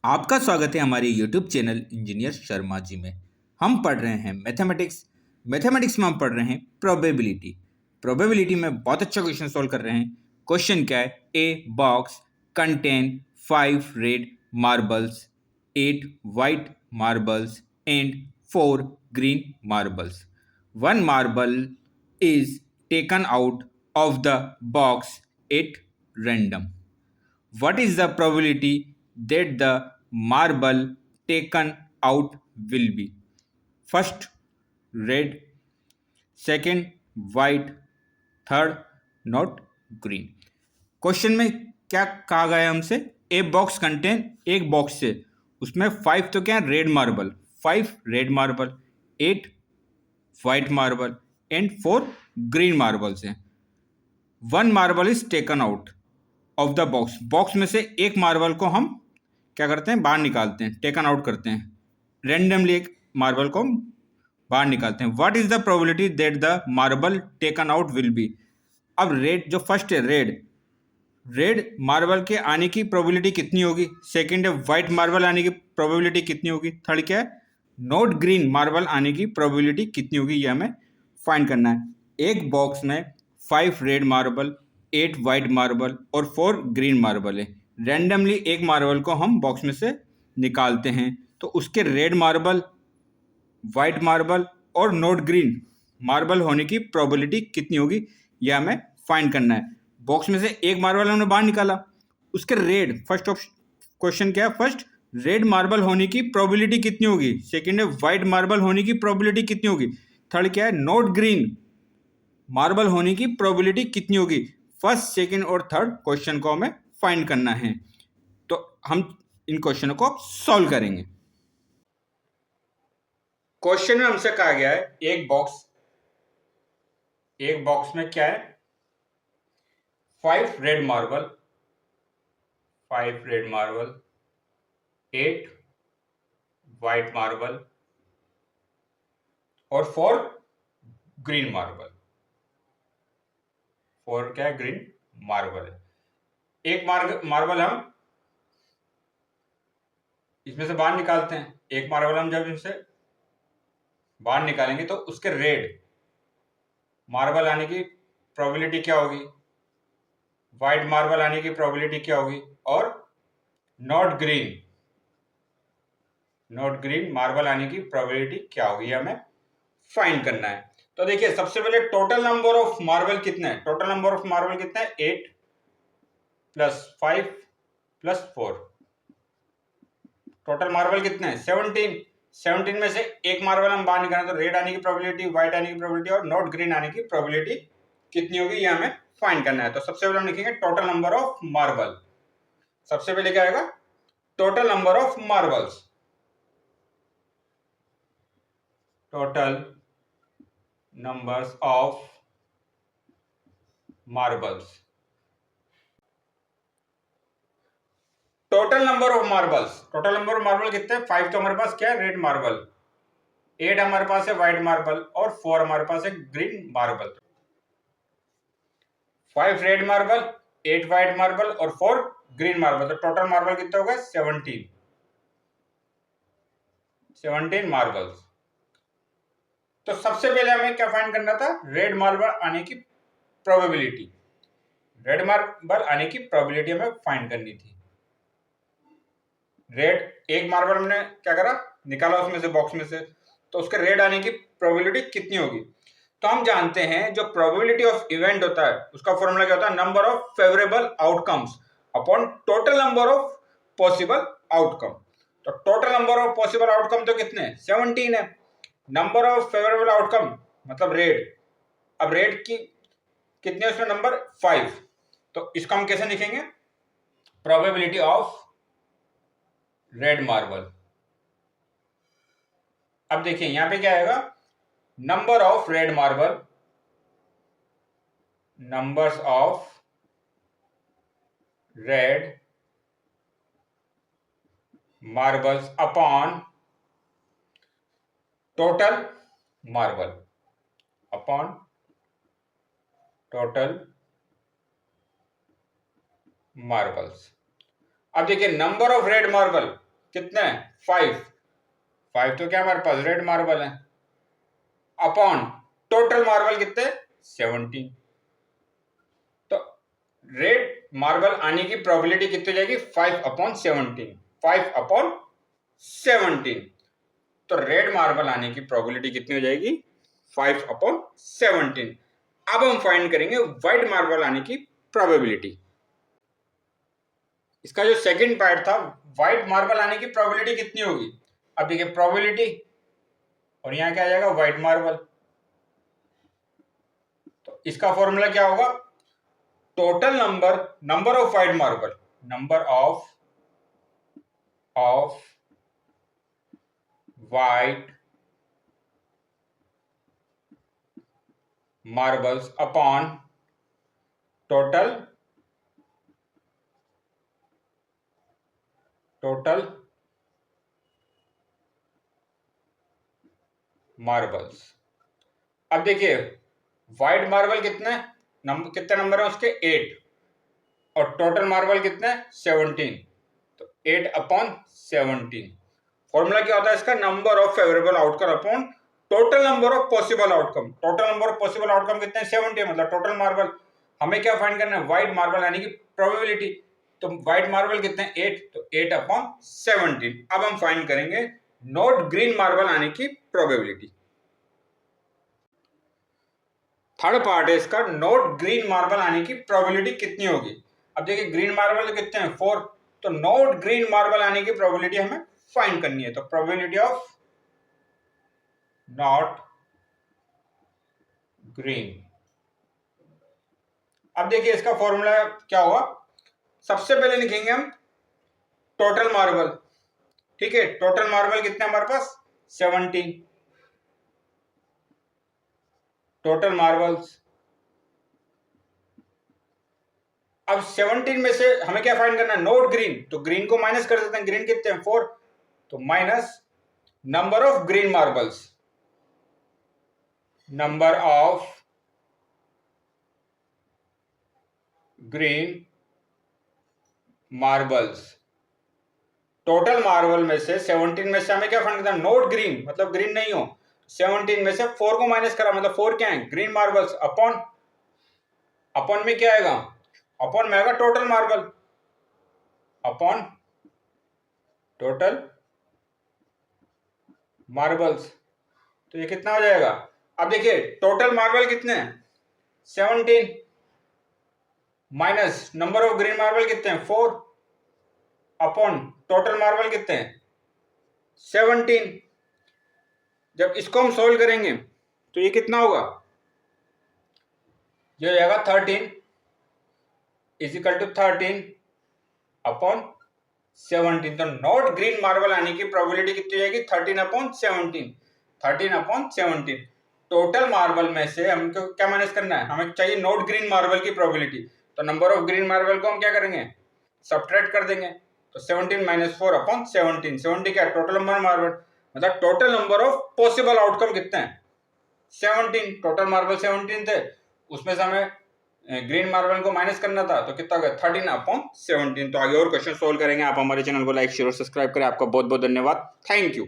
आपका स्वागत है हमारे YouTube channel engineer Sharma ji में। हम पढ़ रहे हैं मैथमेटिक्स। मैथमेटिक्स में हम पढ़ रहे हैं प्रोबेबिलिटी। प्रोबेबिलिटी में बहुत अच्छा क्वेश्चन सॉल्व कर रहे हैं। क्वेश्चन क्या है? ए box contain 5 red marbles, 8 white marbles and 4 green marbles. One marble is taken out of the box at random. What is the probability that the marble taken out will be? First, red, second, white, third, not green. Question में क्या कहा गया हमसे? A box contain, एक box से उसमें 5 तो क्या red marble, 5 red marble, 8 white marble and 4 green marbles हैं। One marble is taken out of the box. Box में से एक मार्बल को हम क्या करते हैं? बाहर निकालते हैं, टेकन आउट करते हैं। रेंडमली एक मार्बल को हम बाहर निकालते हैं। What is the probability that the marble taken out will be? अब रेड जो फर्स्ट है, रेड रेड मार्बल के आने की प्रोबेबिलिटी कितनी होगी? सेकंड है व्हाइट मार्बल आने की प्रोबेबिलिटी कितनी होगी? थर्ड क्या है? नॉट ग्रीन मार्बल आने की प्रोबेबिलिटी कितनी होगी? ये हमें फाइंड करना है। एक बॉक्स में 5 रेड मार्बल, 8 वाइट मार्बल और 4 ग्रीन मार्बल है। रैंडमली एक मार्बल को हम बॉक्स में से निकालते हैं, तो उसके रेड मार्बल, वाइट मार्बल और नॉट ग्रीन मार्बल होने की प्रोबेबिलिटी कितनी होगी, यह हमें फाइंड करना है। बॉक्स में से एक मार्बल हमने बाहर निकाला, उसके रेड, फर्स्ट ऑप्शन क्वेश्चन क्या है? फर्स्ट, रेड मार्बल होने की प्रोबेबिलिटी कितनी होगी? सेकंड है व्हाइट मार्बल होने की प्रोबेबिलिटी कितनी होगी? थर्ड क्या है? नॉट ग्रीन मार्बल होने की प्रोबेबिलिटी कितनी होगी? फर्स्ट, सेकंड और थर्ड क्वेश्चन को हमें फाइंड करना है। तो हम इन क्वेश्चनों को सॉल्व करेंगे। क्वेश्चन में हमसे कहा गया है एक बॉक्स में क्या है? 5 रेड मार्बल, 8 वाइट मार्बल और 4 ग्रीन मार्बल। 4 क्या है? ग्रीन मार्बल है। एक मार्बल हम इसमें से बाहर निकालते हैं। एक मार्बल हम जब इनसे बाहर निकालेंगे तो उसके रेड मार्बल आने की प्रोबेबिलिटी क्या होगी? व्हाइट मार्बल आने की प्रोबेबिलिटी क्या होगी? और नॉट ग्रीन मार्बल आने की प्रोबेबिलिटी क्या होगी, ये हमें फाइंड करना है। तो देखिए, सबसे पहले टोटल नंबर ऑफ मार्बल कितना है? टोटल नंबर ऑफ मार्बल कितना है? 8 प्लस 5 प्लस 4। टोटल मार्बल कितना है? 17। 17 में से एक मार्बल हम बाहर निकालें तो रेड आने की प्रोबेबिलिटी, व्हाइट आने की प्रोबेबिलिटी और नॉट ग्रीन आने की प्रोबेबिलिटी कितनी होगी, ये हमें फाइंड करना है। तो सबसे पहले हम लिखेंगे टोटल नंबर ऑफ मार्बल। सबसे पहले क्या आएगा? Total number of marbles. Total numbers of marbles. Total number of marbles, total number of marble कितने हैं? 5 तो हमारे पास क्या है? रेड मार्बल, 8 हमारे पास है व्हाइट मार्बल और 4 हमारे पास है green marble. 5 red marble, 8 white marble और 4 ग्रीन मार्बल। तो टोटल मार्बल कितना होगा? 17 मार्बल्स। तो सबसे पहले हमें क्या फाइंड करना था? रेड मार्बल आने की प्रोबेबिलिटी। रेड मार्बल आने की प्रोबेबिलिटी हमें फाइंड करनी थी। रेड एक मार्बल हमने क्या करा? निकाला उसमें से, बॉक्स में से, तो उसके रेड आने की प्रोबेबिलिटी कितनी होगी? तो हम जानते हैं जो प्रोबेबिलिटी ऑफ इवेंट होता है उसका फॉर्मूला क्या होता है? Number of favourable outcomes upon total number of possible outcome. तो total number of possible outcome तो कितने हैं? 17 है। नंबर ऑफ फेवरेबल आउटकम मतलब रेड, अब रेड की कितने उसमें नंबर? 5। तो इसको हम कैसे लिखेंगे? Probability of red marble. अब देखिए यहां पे क्या आएगा? Number of red marble, numbers of red marbles upon total marble, upon total marbles. अब देखिए नंबर ऑफ रेड मार्बल, कितने हैं 5, 5 तो क्या हमारे पास रेड मार्बल है, अपॉन टोटल मार्बल कितने 17। तो रेड मार्बल आने की प्रोबेबिलिटी कितनी हो जाएगी 5/17, 5/17। तो रेड मार्बल आने की प्रोबेबिलिटी कितनी हो जाएगी 5/17। अब हम फाइंड करेंगे व्हाइट मार्बल आने की प्रोबेबिलिटी। इसका जो सेकंड पार्ट था व्हाइट मार्बल आने की प्रोबेबिलिटी कितनी होगी, अब देखिए प्रोबेबिलिटी और यहां क्या आ जाएगा व्हाइट मार्बल। तो इसका फॉर्मूला क्या होगा, total number of white marble, number of white marbles upon total marbles. अब देखिए व्हाइट मार्बल कितने नंबर है उसके 8 और टोटल मार्बल कितने 17। तो 8/17। फॉर्मूला क्या होता है इसका, number of favourable outcome upon total number of possible outcome. Total number of possible outcome कितने 70, मतलब टोटल मार्बल। हमें क्या फाइंड करना है व्हाइट मार्बल आने की प्रोबेबिलिटी। तो व्हाइट मार्बल कितने 8, तो 8/17। अब हम फाइंड करेंगे नॉट ग्रीन मार्बल आने की प्रोबेबिलिटी। थर्ड पार्ट है इसका, नॉट ग्रीन मार्बल आने की प्रोबेबिलिटी कितनी होगी। अब देखिए ग्रीन मार्बल कितने हैं 4, तो नॉट ग्रीन मार्बल आने की प्रोबेबिलिटी हमें फाइंड करनी है। तो प्रोबेबिलिटी ऑफ नॉट ग्रीन। अब देखिए इसका फॉर्मूला क्या होगा, सबसे पहले लिखेंगे हम टोटल मार्बल। ठीक है, टोटल मार्बल कितने हमारे पास 17, टोटल मार्बल्स। अब 17 में से हमें क्या फाइंड करना है नॉट ग्रीन, तो ग्रीन को माइनस कर देते हैं, ग्रीन कितने हैं 4, तो minus number of green marbles, number of green marbles. Total marble में से 17 में से हमें क्या फाइंड करना है नॉट ग्रीन, मतलब ग्रीन नहीं हो। 17 में से 4 को माइनस करा, मतलब 4 क्या है ग्रीन मार्बल्स, अपॉन में क्या आएगा, अपॉन में आएगा total marble, upon total marbles. तो ये कितना हो जाएगा, अब देखिए टोटल मार्बल कितने हैं 17 minus number of green marble कितने हैं 4 अपॉन टोटल मार्बल कितने हैं 17। जब इसको हम सोल्व करेंगे तो ये कितना होगा, ये हो जाएगा 13 इजिकल टू 13 अपॉन 17। तो नॉट ग्रीन मार्बल आने की प्रोबेबिलिटी कितनी जाएगी 13/17, 13/17। टोटल मार्बल में से हमको क्या माइनस करना है, हमें चाहिए नॉट ग्रीन मार्बल की प्रोबेबिलिटी। तो नंबर ऑफ ग्रीन मार्बल को हम क्या करेंगे सब्ट्रैक्ट कर देंगे। तो 17 - 4/17, 70 क्या टोटल नंबर मार्बल, मतलब total number of possible outcome कितने हैं 17। टोटल मार्बल 17 थे, उसमें से हमें ग्रीन मार्बल को माइनस करना था, तो कितना हो गया 13/17। तो आगे और क्वेश्चन सोल्व करेंगे। आप हमारे चैनल को लाइक शेयर और सब्सक्राइब करें। आपका बहुत बहुत धन्यवाद, थैंक यू।